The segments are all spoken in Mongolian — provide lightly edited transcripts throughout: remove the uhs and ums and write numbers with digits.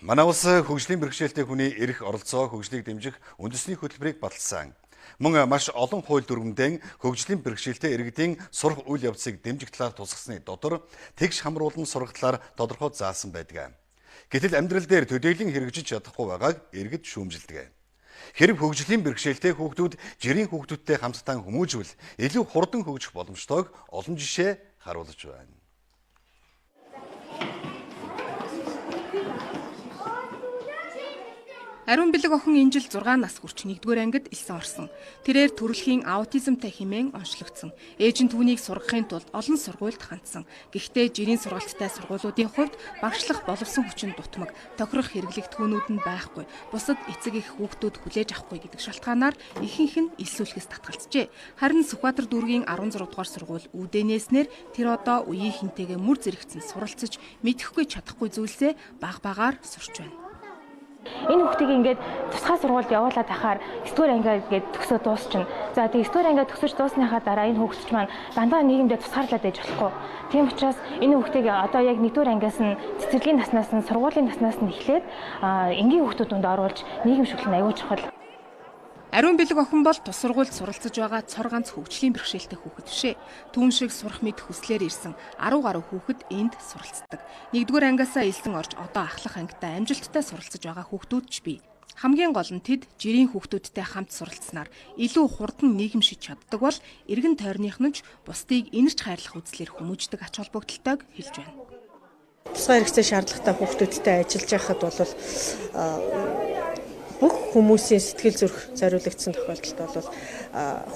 Манай улс хөгжлийн бэрхшээлтэй хүний эрх оролцоо хөгжлийг дэмжих үндэсний хөтөлбөрийг баталсан. Мөн маш олон хууль дүрмдэн хөгжлийн бэрхшээлтэй иргэдийн сурах үйл явцыг дэмжих талаар тусгасны дотор тэгш хамруулан сурах талаар тодорхой заасан байдаг. Гэтэл амьдрал дээр төдийлөн хэрэгжиж чадахгүй байгааг иргэд шүүмжилдэг. Хэрэг хөгжлийн бэрхшээлтэй хүүхдүүд жирийн хүүхдүүдтэй хамтдаа хүмүүжвэл илүү хурдан хөгжих боломжтойг олон жишээ харуулж байна. Ариун бэлэг охин энэ жил 6 нас хүрч 1-р ангид элсэн орсон. Тэрээр төрөлхийн аутизмтай хэмээн онцлогдсон. Ээж нь түүнийг сургахын тулд олон сургуульд хандсан. Гэхдээ жирийн сургалттай сургуулиудын хувьд багшлах боловсон хүчин дутмаг, тохирох хэрэглэгдэхүүнүүд нь байхгүй. Бусад эцэг эх хүүхдүүд хүлээж авахгүй гэдэг шалтгаанаар ихэнх нь элсүүлэхээс татгалзжээ. Харин Сүхбаатар дүүргийн 16 дугаар сургууль үүдэнээснээр тэр одоо үеийнхэнтэйгээ мүр зэрэгцэн суралцж мэдэхгүй чадахгүй зүйлсээ баг багаар сурч байна. Энэ хүүхдийг ингээд тусгай сургуульд явуулаад байхаар 9-р анги гээд төгсөө дуусчихна. За тэгээ 9-р анги төгсөж дуусныхаа дараа энэ хүүхдч маань дандаа нийгэмдээ тусгаарлаад байж болохгүй. Тийм учраас энэ хүүхдийг одоо яг 1-р ангиас нь цэцэрлэгийн наснаас нь сургуулийн наснаас нь эхлээд энгийн хүүхдүүдэнд оруулж нийгэм шүглэн аягүй чухал. Ариун бэлэг охин бол тус сургуульд суралцж байгаа цор ганц хөгжлийн бэрхшээлтэй хүүхэд бишээ. Түүн шиг сурах мэд хүслээр ирсэн 10 гаруй хүүхэд энд суралцдаг. 1-р ангиасаа элсэн орж одоо ахлах ангитай амжилттай суралцж байгаа хүүхдүүд ч бий. Хамгийн гол нь тэд жирийн хүүхдүүдтэй хамт суралцсанаар илүү хурдан нийгэмшиж чаддаг бол эргэн тойрных нь ч бусдыг инэрч хайрлах үзлээр хүмүүждэг ач холбогдолтойг хэлж байна. Тусгай хэрэгцээ шаардлагатай хүүхдүүдтэй ажиллаж байхад бол бүх хүмүүсийн сэтгэл зүрх зориулагдсан тохиолдолд бол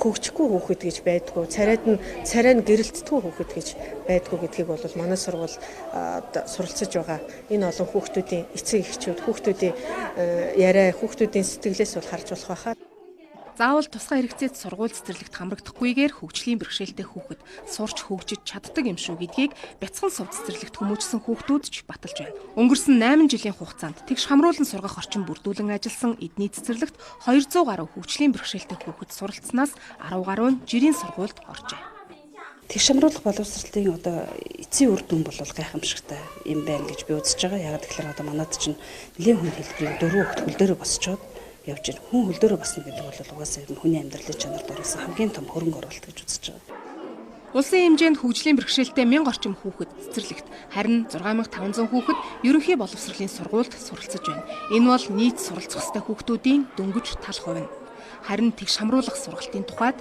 хөгжихгүй хүүхэд гэж байдгүй, царай нь гэрэлтдэггүй хүүхэд гэж байдгүй гэдгийг бол манай сургууль суралцж байгаа. Энэ олон хүүхдүүдийн эцэг эхчүүд, хүүхдүүдийн яриа, хүүхдүүдийн сэтгэлээс бол харж болох байхаа. Заавал тусгай хэрэгцээт сургууль цэцэрлэгт хамрагдахгүйгээр хөгжлийн бэрхшээлтэй хүүхэд сурч хөгжиж чаддаг юм шүү гэдгийг бяцхан сув цэцэрлэгт хүмүүжсэн хүүхдүүд ч баталж байна. Өнгөрсөн 8 жилийн хугацаанд тэгш хамруулан сургах орчин бүрдүүлэн ажилласан эдний цэцэрлэгт 200 гаруй хөгжлийн бэрхшээлтэй хүүхэд суралцсанаас 10 гаруй нь жирийн сургуульд оржээ. Тэгш хамруулах боловсролтын одоо эцсийн үр дүн бол гайхамшигтай юм байна гэж би үзэж байгаа. Яг тэгэхээр одоо манайд чинь нэлийн хүн хэлбэрийн 4 хүүхэд хөл дээрээ босчоод явж байна. Хүн хөл дээрээ басна гэдэг бол угаасаа хүний амьдралын чанарт оруулсан хамгийн том хөрөнгө оруулалт гэж үзэж байгаа. Улсын хэмжээнд хөгжлийн бэрхшээлтэй 1000 орчим хүүхэд цэцэрлэгт, харин 6500 хүүхэд ерөнхий боловсролын сургуульд суралцж байна. Энэ бол нийт суралцах ёстой хүүхдүүдийн дөнгөж тал хувь нь. Харин тэгш хамруулах сургалтын тухайд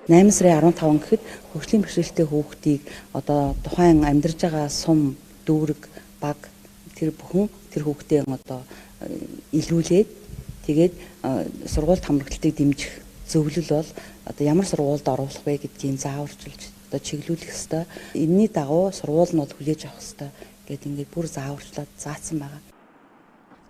8 сарын 15 гэхэд хөгжлийн бэрхшээлтэй хүүхдийг одоо тухайн амьдарж байгаа сум, дүүрэг, баг тэр бүхэн тэр хүүхдийн одоо илрүүлээд тэгээд сургуульд хамрагдлыг дэмжих зөвлөл бол одоо ямар сургуульд оруулах вэ гэдгийг зааварчилж одоо чиглүүлэх ёстой. Энийний дагуу сургууль нь бол хүлээж авах ёстой гэдэг ингээд бүр зааварчлаад заасан байгаа.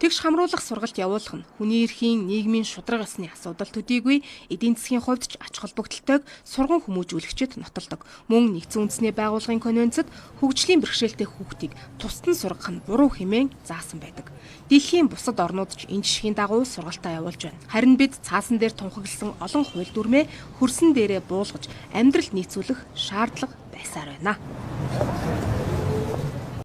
Тэгш хамруулах сургалт явуулах нь хүний эрхийн нийгмийн шударга ёсны асуудал төдийгүй эдийн засгийн хувьд ч ач холбогдолтойг сурган хүмүүжүүлэгчид нотолдог. Мөн нэгдсэн үндэсний байгууллагын конвенцэд хөгжлийн бэрхшээлтэй хүүхдийг тусдан сургах нь буруу хэмээн заасан байдаг. Дэлхийн бусад орнууд ч энэ жишгийн дагуу сургалтаа явуулж байна. Харин бид цаасан дээр тунхагласан олон хууль дүрмээ хөрсөн дээрээ буулгаж амьдралд нийцүүлэх шаардлага байсаар байна.